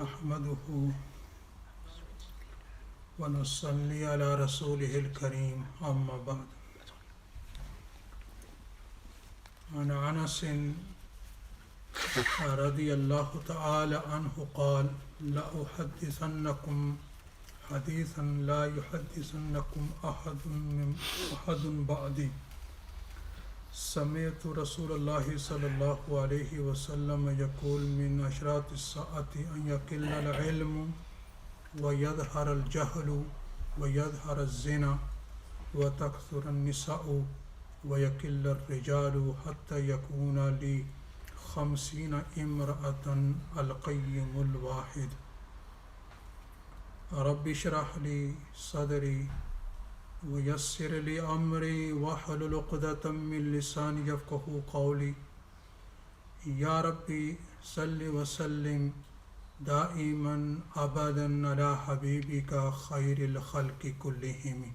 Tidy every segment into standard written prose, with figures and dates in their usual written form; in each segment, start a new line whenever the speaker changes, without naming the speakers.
نحمده ونصلي على رسوله الكريم أما بعد عن أنس رضي الله تعالى عنه قال لأحدثنكم حديثا لا يحدثنكم أحد بعدي سمعت رسول الله صلى الله عليه وسلم يقول من أشراط الساعة أن يقل العلم ويظهر الجهل ويظهر الزنا وتكثر النساء ويقل الرجال حتى يكون لي 50 امرأة القيم الواحد رب اشرح لي صدري ويسر لي أمري واحلل عقدة من لساني يفقهوا قولي يا ربي صل وسلم دائما أبدا على حبيبك خير الخلق كلهم.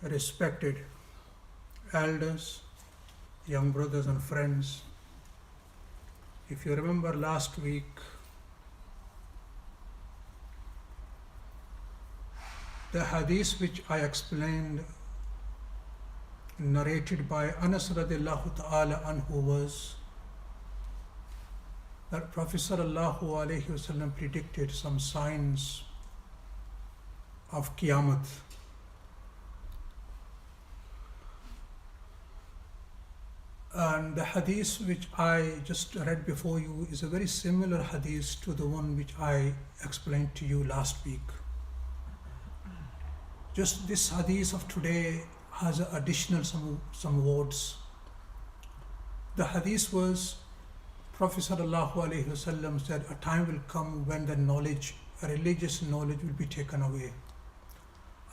Respected elders, young brothers and friends, if you remember last week, the hadith which I explained, narrated by Anas radiallahu ta'ala anhu, was that Prophet sallallahu alayhi wasallam predicted some signs of Qiyamah. And the hadith which I just read before you is a very similar hadith to the one which I explained to you last week. Just this hadith of today has additional some words. The hadith was, Prophet sallallahu alaihi wasallam said, a time will come when the knowledge, religious knowledge, will be taken away.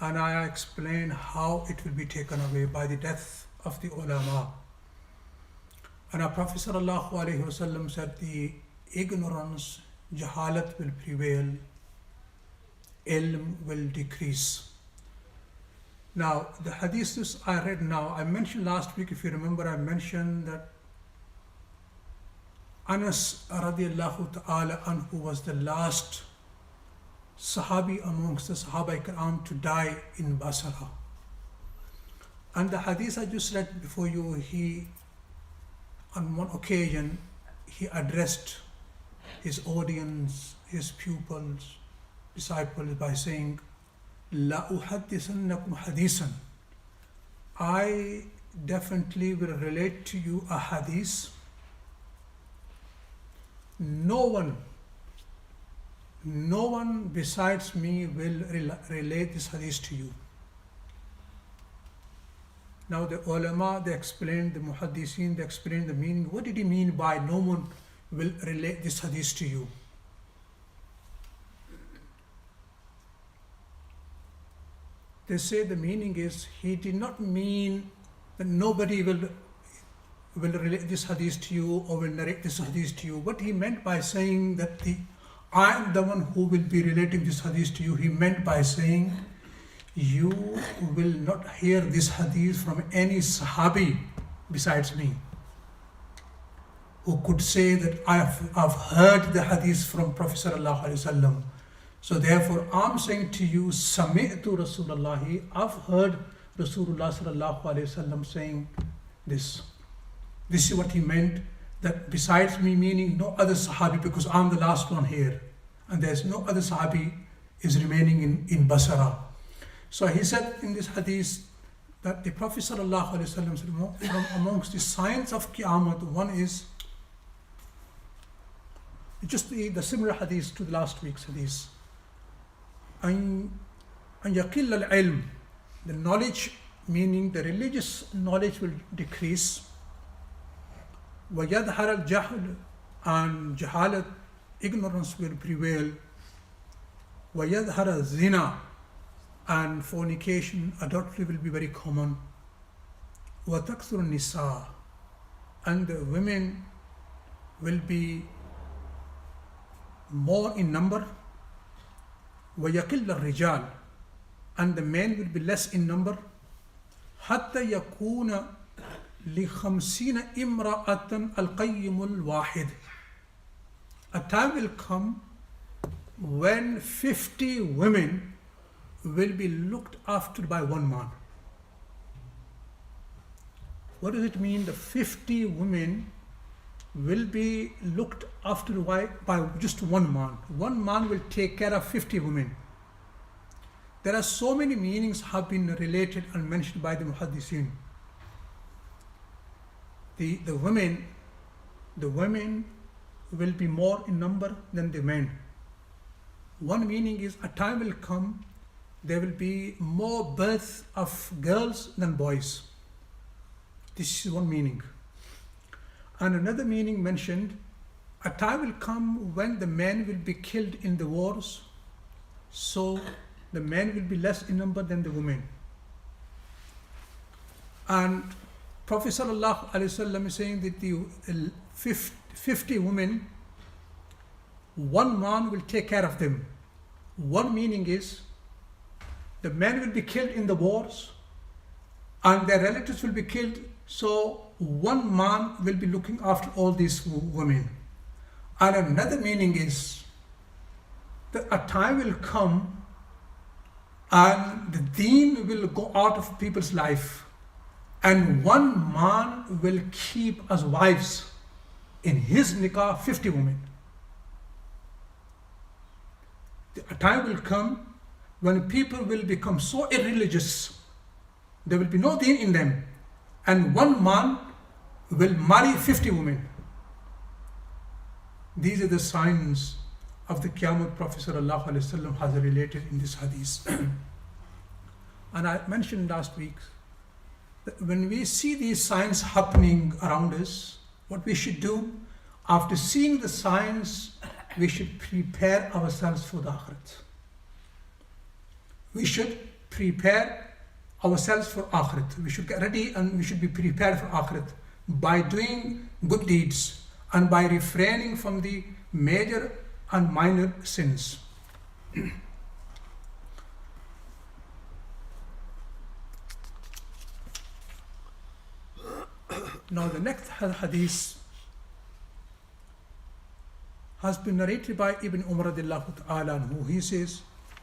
And I explained how it will be taken away by the death of the ulama. And our Prophet sallallahu alaihi wasallam said the ignorance, jahalat will prevail, ilm will decrease. Now, the hadiths I read now, I mentioned last week, if you remember, I mentioned that Anas radiallahu ta'ala anhu was the last Sahabi amongst the Sahaba Ikram to die in Basra. And the hadith I just read before you, he, on one occasion, he addressed his audience, his pupils, disciples by saying, La uhaddithannakum hadithan. I definitely will relate to you a hadith. No one besides me will relate this hadith to you. Now the ulama, they explained, the muhaddithin, they explained the meaning. What did he mean by no one will relate this hadith to you? They say the meaning is, he did not mean that nobody will relate this hadith to you or will narrate this hadith to you. What he meant by saying that I am the one who will be relating this hadith to you, he meant by saying, you will not hear this hadith from any Sahabi besides me, who could say that I've heard the hadith from Prophet sallallahu alaihi wasallam. So therefore, I'm saying to you, Sami'tu Rasulullahi, I've heard Rasulullah sallallahu alaihi wasallam saying this. This is what he meant, that besides me, meaning no other Sahabi, because I'm the last one here, and there's no other Sahabi is remaining in Basra. So he said in this hadith that the Prophet sallallahu alaihi wasallam said, from amongst the signs of Qiyamah, one is just the similar hadith to the last week's hadith. An yaqil al-ilm, the knowledge, meaning the religious knowledge, will decrease. Wa yadhhar al-jahl, and jahalat, ignorance, will prevail. Wa yadhhar al-zina, and fornication, adultery, will be very common. Wa takthur nisa, and the women will be more in number. وَيَقِلَّ الرِّجَالِ, and the men will be less in number. حَتَّى يَكُونَ لِخَمْسِينَ إِمْرَأَةً الْقَيِّمُ الْوَاحِدِ, a time will come when 50 women will be looked after by one man. What does it mean? The 50 women will be looked after by just one man. One man will take care of 50 women. There are so many meanings have been related and mentioned by the muhaddithin. The women will be more in number than the men. One meaning is a time will come, there will be more births of girls than boys. This is one meaning. And another meaning mentioned, a time will come when the men will be killed in the wars, so the men will be less in number than the women. And Prophet Sallallahu Alaihi Wasallam is saying that the 50 women, one man will take care of them. One meaning is the men will be killed in the wars and their relatives will be killed, so one man will be looking after all these women. And another meaning is that a time will come and the deen will go out of people's life, and one man will keep as wives in his nikah 50 women. A time will come when people will become so irreligious, there will be no deen in them, and one man will marry 50 women. These are the signs of the Qiyamah Prophet ﷺ has related in this hadith. And I mentioned last week that when we see these signs happening around us, what we should do, after seeing the signs, we should prepare ourselves for the akhirat. We should prepare ourselves for akhirat. We should get ready and we should be prepared for akhirat by doing good deeds and by refraining from the major and minor sins. Now the next hadith has been narrated by Ibn Umar radiallahu ta'ala anhu. He says,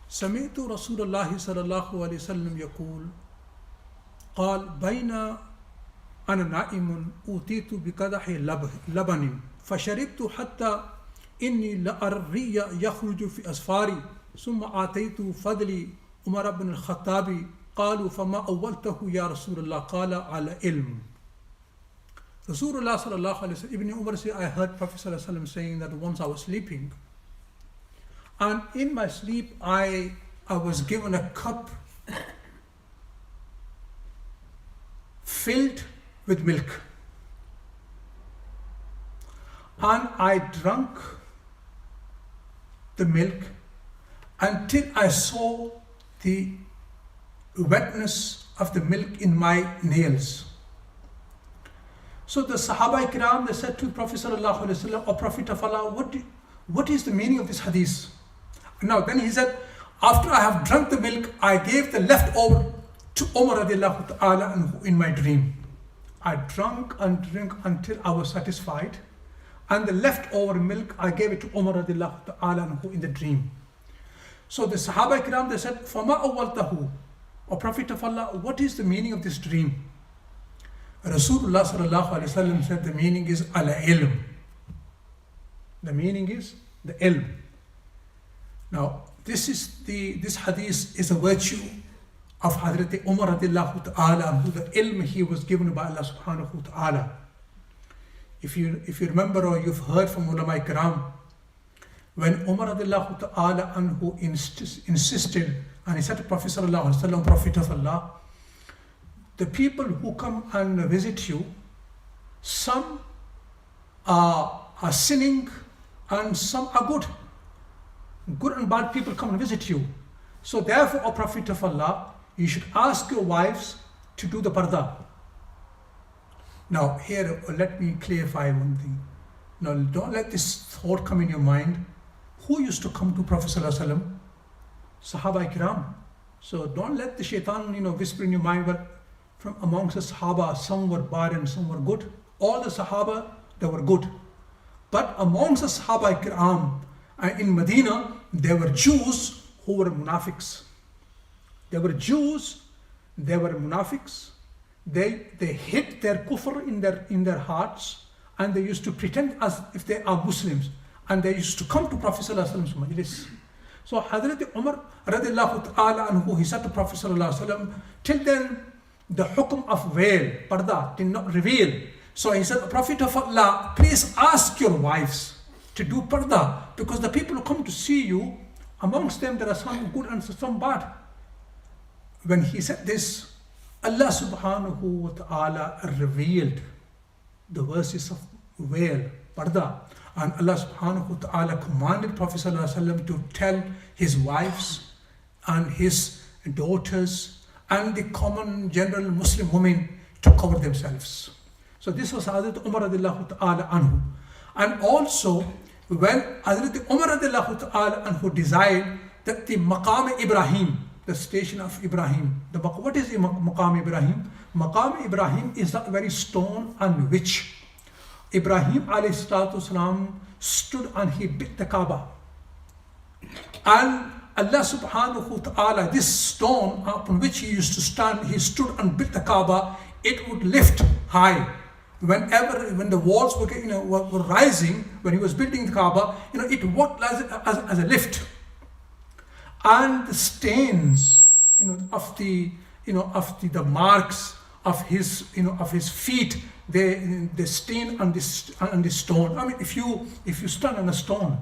سمعت رسول الله صلى الله عليه وسلم يقول قال بين أنا نائم أوتيت بقدح لبن فشربت حتى إني لأرى الري يخرج في أسفاري ثم آتيت فضلي عمر بن الخطاب قالوا فما أولته يا رسول الله قال على علم. Rasulullah sallallahu alaihi wasallam, Ibn Umar said, I heard Prophet sallallahu alaihi wasallam saying that once I was sleeping, and in my sleep I was given a cup filled with milk, and I drank the milk until I saw the wetness of the milk in my nails. So the Sahaba Ikram, they said to Prophet sallallahu alaihi wasallam, O Prophet of Allah, what is the meaning of this hadith? Now then he said, after I have drunk the milk, I gave the leftover to Umar radiallahu ta'ala anhu in my dream. I drank and drank until I was satisfied, and the leftover milk I gave it to Umar radiallahu ta'ala anhu in the dream. So the Sahaba Ikram, they said, Fama awwaltahu, O Prophet of Allah, what is the meaning of this dream? Rasulullah sallallahu alaihi wasallam said the meaning is al-ilm. The meaning is the ilm. Now this hadith is a virtue of Hazrat Umar radiallahu ta'ala, who the ilm he was given by Allah subhanahu wa ta'ala. If you remember or you've heard from ulama ikram, when Umar radiallahu ta'ala anhu insisted and he said to Prophet sallallahu alaihi wasallam, Prophet of Allah, the people who come and visit you, some are sinning and some are good. Good and bad people come and visit you. So therefore, O Prophet of Allah, you should ask your wives to do the parda. Now here, let me clarify one thing. Now don't let this thought come in your mind. Who used to come to Prophet sallallahu alaihi wasallam? Sahaba Ikram. So don't let the shaitan, whisper in your mind, but from amongst the Sahaba, some were bad and some were good. All the Sahaba, they were good. But amongst the Sahaba Kiram in Medina, there were Jews who were munafiqs. There were Jews, they were munafiqs. They hid their kufr in their hearts, and they used to pretend as if they are Muslims, and they used to come to Prophet ﷺ's majlis. So Hazrat Umar radiallahu ta'ala anhu, he said to Prophet ﷺ, till then the hukum of veil, parda, did not reveal. So he said, Prophet of Allah, please ask your wives to do parda, because the people who come to see you, amongst them there are some good and some bad. When he said this, Allah subhanahu wa ta'ala revealed the verses of veil, parda. And Allah subhanahu wa ta'ala commanded Prophet ﷺ to tell his wives and his daughters and the common general Muslim women to cover themselves. So this was Hazrat Umar radiallahu ta'ala anhu. And also when Hazrat Umar radiallahu ta'ala anhu desired that the Maqam Ibrahim, the station of Ibrahim, what is the Maqam Ibrahim? Maqam Ibrahim is that very stone on which Ibrahim alayhi salatu wasalam stood and he built the Kaaba. And Allah subhanahu wa ta'ala, this stone upon which he used to stand, he stood and built the Kaaba, it would lift high. When the walls were rising, when he was building the Kaaba, it worked as a lift. And the stains, of the marks of his feet, they stain on the stone. I mean, if you stand on a stone,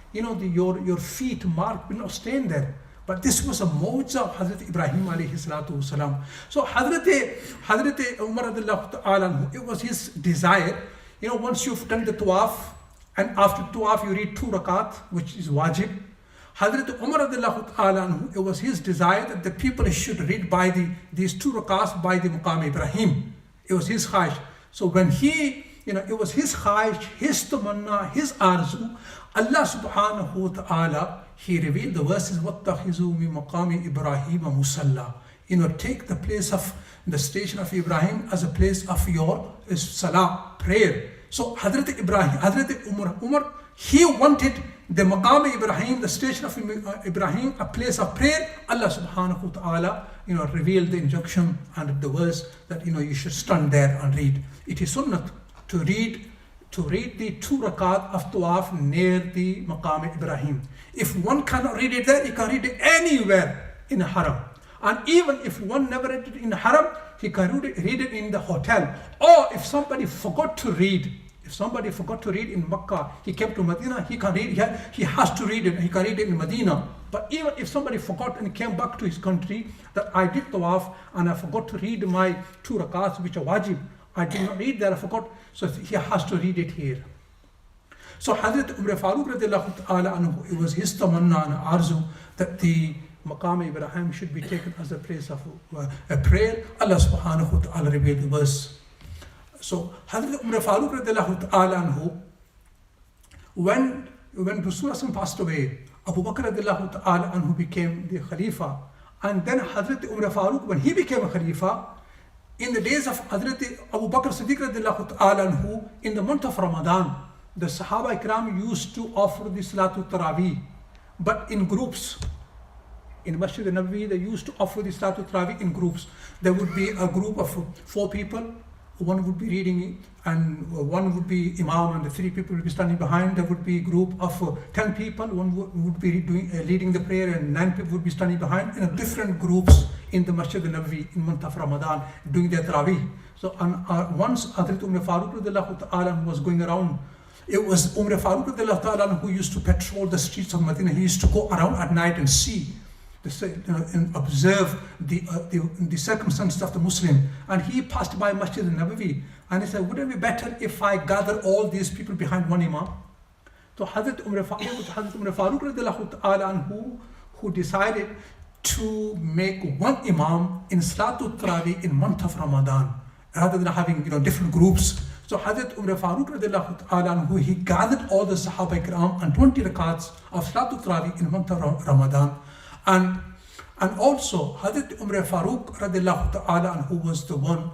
your feet mark will not stain there. But this was a mu'jiza of Hazrat Ibrahim alayhi salatu wasalam. So Hazrat Umar radiallahu ta'ala, it was his desire, once you've done the tawaf, and after tawaf you read 2 rakat, which is wajib. Hazrat Umar radiallahu ta'ala, it was his desire that the people should read by these 2 rakats by the Maqam Ibrahim. It was his khaish. So when it was his khaish, his tamanna, his arzu, Allah subhanahu wa ta'ala, he revealed the verses, وَاتَّخِذُوا مِن مَقَامِ إِبْرَاهِيمَ مُصَلَّى. Take the place of the station of Ibrahim as a place of your salah, prayer. So Hazrat Umar, he wanted the Maqam Ibrahim, the station of Ibrahim, a place of prayer. Allah subhanahu wa ta'ala, revealed the injunction and the verse that, you should stand there and read. It is sunnah to read the 2 rakat of tawaf near the Maqam Ibrahim. If one cannot read it there, he can read it anywhere in the haram. And even if one never read it in the haram, he can read it in the hotel. Or if somebody forgot to read in Makkah, he came to Medina, he can read. He has to read it. He can read it in Medina. But even if somebody forgot and came back to his country, that I did tawaf and I forgot to read my 2 rakats which are wajib, I did not read there, I forgot. So he has to read it here. So Hazrat Umar Farooq radiallahu ta'ala anhu, it was his tamanna and arzu that the Maqam Ibrahim should be taken as a place of a prayer. Allah subhanahu wa ta'ala revealed the verse. So Hazrat Umar Farooq radiallahu ta'ala anhu, when Rasulullah passed away, Abu Bakr radiallahu ta'ala anhu became the Khalifa. And then Hazrat Umar Farooq, when he became a Khalifa, in the days of Hazrat Abu Bakr Siddiq radiallahu ta'ala anhu, in the month of Ramadan, the Sahaba Ikram used to offer the Salatul Taraweeh, but in groups. In Masjid al-Nabawi, they used to offer the Salatul Taraweeh in groups. There would be a group of 4 people, one would be reading and one would be Imam and the 3 people would be standing behind. There would be a group of 10 people, one would be leading the prayer and 9 people would be standing behind in different groups in the Masjid al-Nabawi in month of Ramadan doing their Taraweeh. So once Hazrat Umar Farooq radiallahu ta'ala was going around, it was Umar Farooq radiallahu ta'ala who used to patrol the streets of Medina. He used to go around at night and see, and observe the circumstances of the Muslim. And he passed by Masjid al-Nabawi and he said, wouldn't it be better if I gather all these people behind one Imam? So Hazrat Umar Farooq radiallahu ta'ala who decided to make one Imam in Salatul Taraweeh in month of Ramadan, rather than having different groups. So Hazrat Umar Farooq radiallahu ta'ala, he gathered all the Sahaba Ikram and 20 rakats of Salatul Taraweeh in month of Ramadan. And also Hazrat Umar Farooq radiallahu ta'ala, who was the one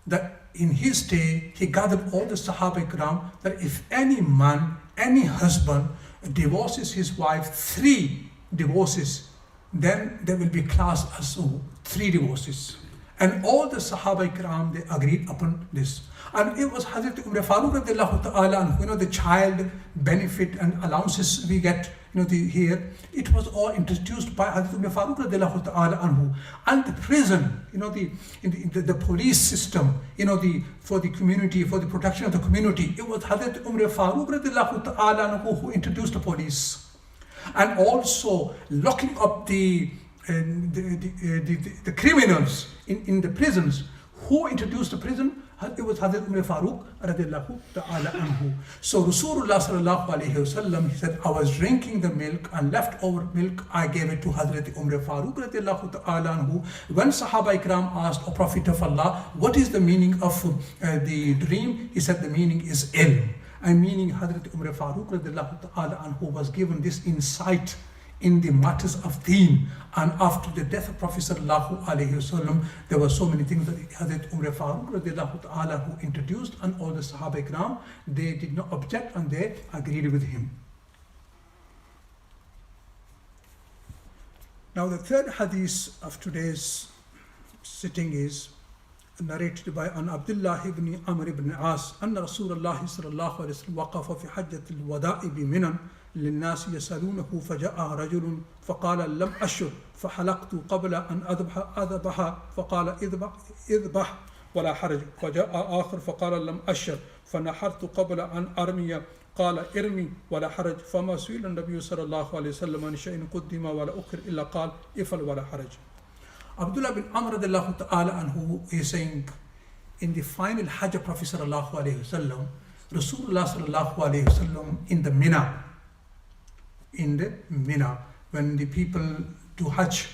that in his day, he gathered all the Sahaba Ikram that if any man, any husband divorces his wife 3 divorces, then they will be classed as 3 divorces. And all the Sahaba Ikram, they agreed upon this. And it was Hazrat Umar Farooq radiallahu ta'ala, the child benefit and allowances we get, here, it was all introduced by Hazrat Umar Farooq radiallahu ta'ala anhu. And the prison, the police system, for the community, for the protection of the community, it was Hazrat Umar Farooq radiallahu ta'ala anhu who introduced the police. And also locking up the criminals in the prisons. Who introduced the prison? It was Hazrat Umar Farooq radiallahu ta'ala anhu. So Rasulullah sallallahu alayhi wasallam, he said, I was drinking the milk and leftover milk, I gave it to Hazrat Umar Farooq radiallahu ta'ala anhu. When Sahaba Ikram asked, O Prophet of Allah, what is the meaning of the dream? He said the meaning is ilm. And meaning Hazrat Umar Farooq radiallahu ta'ala anhu was given this insight in the matters of deen. And after the death of Prophet sallallahu alaihi wasallam, there were so many things that Hazrat Umar Farooq radiallahu ta'ala who introduced, and all the Sahaba Ikram, they did not object and they agreed with him. Now the third hadith of today's sitting is narrated by an Abdullah ibn Amr ibn As, anna Rasulullah sallallahu alaihi wasallam waqafa fi hajjat al-wada'i bi Minan للناس يسألونه فجاء رجل فقال لم أشر فحلقت قبل أن أذبح فقال اذبح ولا حرج فجاء آخر فقال لم أشر فنحرت قبل أن أرمي قال ارمي ولا حرج فما سئل النبي صلى الله عليه وسلم عن شيء قدم ولا أخر إلا قال افعل ولا حرج. Abdullah bin Amr radiallahu ta'ala anhu is saying, in the final Hajj of Prophet sallallahu alayhi wasallam, Rasulullah sallallahu alayhi wasallam in the Mina, when the people do Hajj,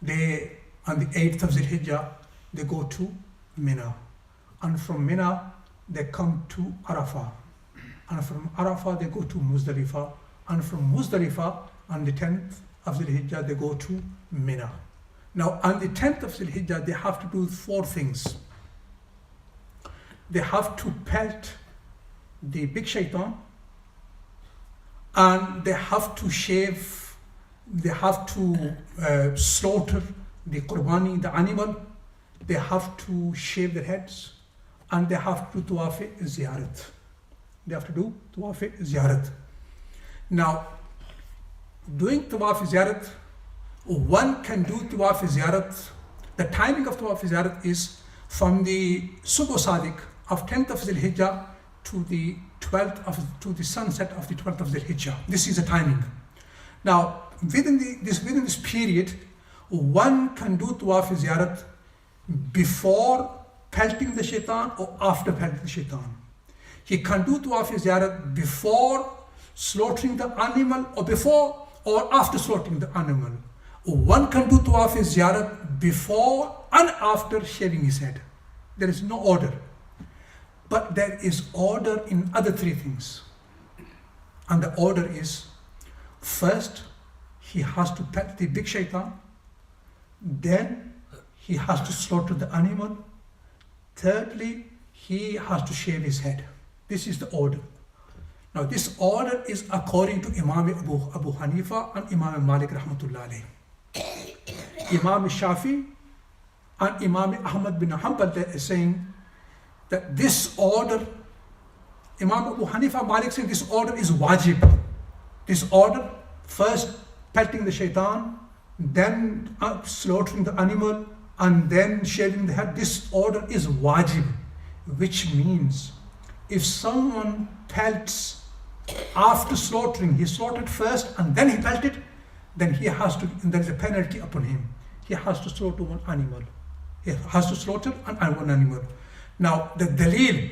they on the 8th of Zilhijjah, they go to Mina, and from Mina they come to Arafah, and from Arafah they go to Muzdalifah, and from Muzdalifah on the 10th of Zilhijjah they go to Mina. Now on the 10th of Zilhijjah they have to do 4 things. They have to pelt the big shaitan, and they have to shave, they have to slaughter the qurbani, the animal, they have to shave their heads, and they have to do tawaf ziyarat. They have to do tawaf ziyarat. Now, doing tawaf ziyarat, one can do tawaf ziyarat. The timing of tawaf ziyarat is from the Subh Sadiq of 10th of Zilhijjah to the 12th to the sunset of the 12th of Zilhijjah. This is the timing. Now, within this period, one can do tawaf ziyarat before pelting the shaitan or after pelting the shaitan. He can do tawaf ziyarat before slaughtering the animal or before or after slaughtering the animal. One can do tawaf ziyarat before and after shaving his head. There is no order. But there is order in other 3 things. And the order is, first, he has to pet the big shaitan. Then, he has to slaughter the animal. Thirdly, he has to shave his head. This is the order. Now, this order is according to Imam Abu Hanifa and Imam Malik rahmatullah alayhi. Imam Shafi and Imam Ahmad bin Hanbal, they are saying that this order, Imam Abu Hanifa Malik said this order is wajib. This order, first pelting the shaitan, then slaughtering the animal, and then shaving the head. This order is wajib, which means if someone pelts after slaughtering, he slaughtered first and then he pelted, then he has to, and there is a penalty upon him. He has to slaughter one animal. He has to slaughter one animal. Now, the dalil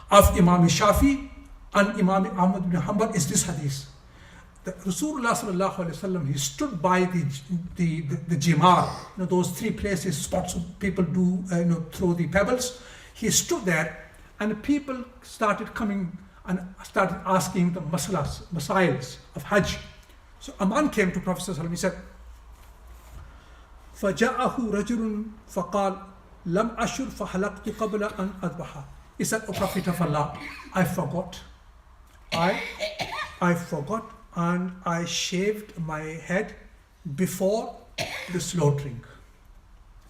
of Imam Shafi and Imam Ahmad bin Hanbal is this hadith. That Rasulullah sallallahu alaihi wasallam, he stood by the jimar, those 3 places, spots people do throw the pebbles. He stood there, and people started coming and started asking the masails of Hajj. So a man came to Prophet sallallahu alaihi wasallam. He said, فَجَاءَهُ رَجُلٌ فَقَالَ Lam ashur fahalaqtu qabla an adbaha. He said, O Prophet of Allah, I forgot. I forgot and I shaved my head before the slaughtering.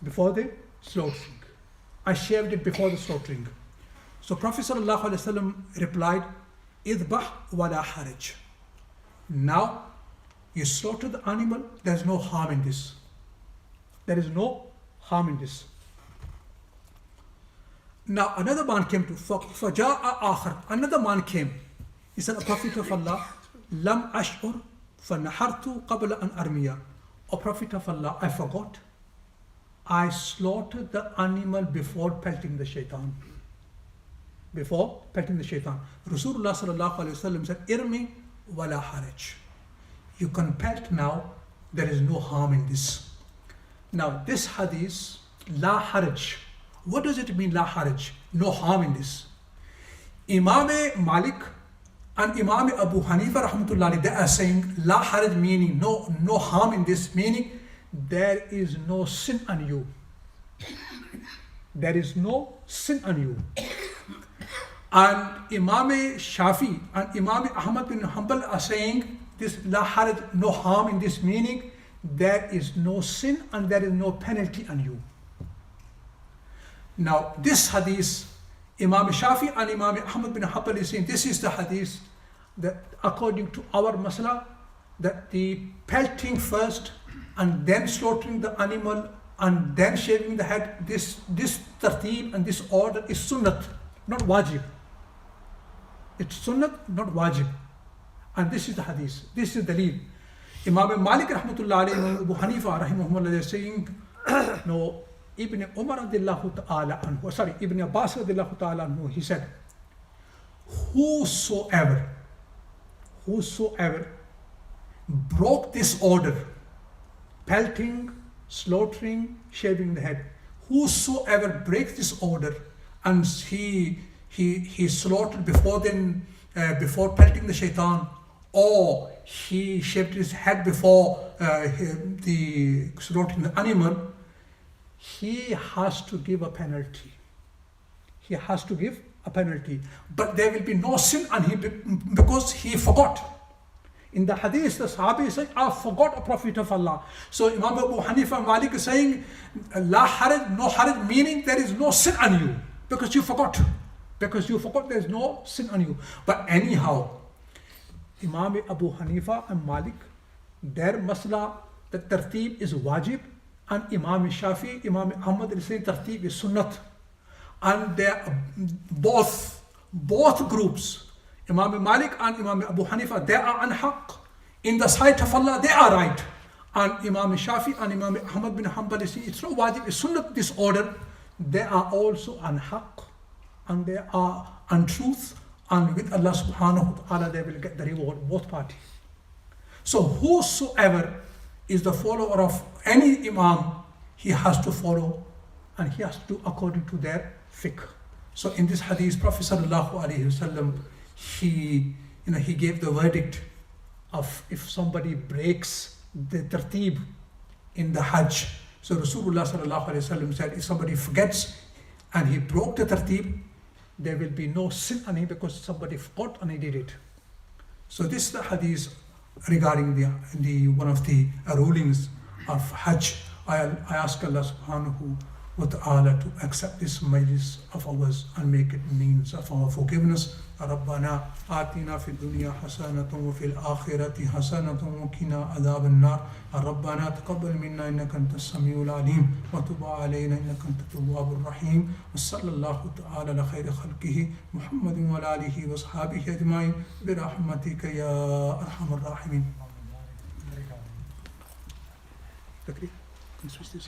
Before the slaughtering. I shaved it before the slaughtering. So Prophet sallallahu alaihi wasallam replied, Idbah wala haraj. Now you slaughter the animal, there is no harm in this. There is no harm in this. Now another man came to Faja'a akhar. Another man came. He said, O Prophet of Allah, Lam ash'ur fanahartu qabla an armiya. O Prophet of Allah, I forgot. I slaughtered the animal before pelting the shaitan. Before pelting the shaitan. Rasulullah sallallahu alayhi wasallam said, Irmi wala haraj. You can pelt now, there is no harm in this. Now this hadith, la haraj. What does it mean, la haraj? No harm in this. Imam Malik and Imam Abu Hanifa rahmatullahi, they are saying la haraj, meaning no harm in this, meaning there is no sin on you. There is no sin on you. And Imam Shafi and Imam Ahmad bin Hanbal are saying this la haraj, no harm in this, meaning there is no sin and there is no penalty on you. Now this hadith, Imam Shafi and Imam Ahmad bin Hanbal is saying this is the hadith that according to our masala, that the pelting first and then slaughtering the animal and then shaving the head, this tarteeb and this order is sunnat, not wajib. It's sunnat, not wajib. And this is the hadith, this is the dalil. Imam Malik rahmatullah alayhi, Imam Abu Hanifa rahimahumullah, they're saying, no, Ibn Umar radiallahu ta'ala anhu, sorry, Ibn Abbas radiallahu ta'ala anhu, he said, whosoever broke this order, pelting, slaughtering, shaving the head, whosoever breaks this order and he slaughtered before pelting the shaitan, or he shaved his head before the slaughtering the animal, he has to give a penalty. He has to give a penalty. But there will be no sin on him because he forgot. In the hadith, the Sahabi is saying, I forgot a Prophet of Allah. So Imam Abu Hanifa and Malik is saying, La haraj, no haraj, meaning there is no sin on you because you forgot. Because you forgot, there is no sin on you. But anyhow, Imam Abu Hanifa and Malik, their masla, the tarteeb is wajib, and Imam Shafi, Imam Ahmad is saying tarteeb is sunnat. And they are both groups, Imam Malik and Imam Abu Hanifa, they are on haqq. In the sight of Allah, they are right. And Imam Shafi and Imam Ahmad bin Hanbal is saying it's not wajib, it's sunnat, this order. They are also on haqq, and they are on truth, and with Allah subhanahu wa ta'ala they will get the reward, both parties. So whosoever is the follower of any imam, he has to follow and he has to do according to their fiqh. So in this hadith, Prophet sallallahu alaihi wasallam, he gave the verdict of if somebody breaks the tarteeb in the Hajj. So Rasulullah sallallahu alaihi wasallam said, if somebody forgets and he broke the tarteeb, there will be no sin on him because somebody forgot and he did it. So this is the hadith regarding the one of the rulings of Hajj. I ask Allah subhanahu wa ta'ala to accept this majlis of ours and make it means of our forgiveness. ربنا آتنا في الدنيا حسنة وفي الآخرة حسنة وقنا عذاب النار. ربنا تقبل منا إنك أنت السميع العليم وتب علينا إنك أنت التواب الرحيم. وصلى الله تعالى على خير خلقه محمد وعلى آله وصحبه أجمعين برحمتك يا أرحم الراحمين. Can you switch this?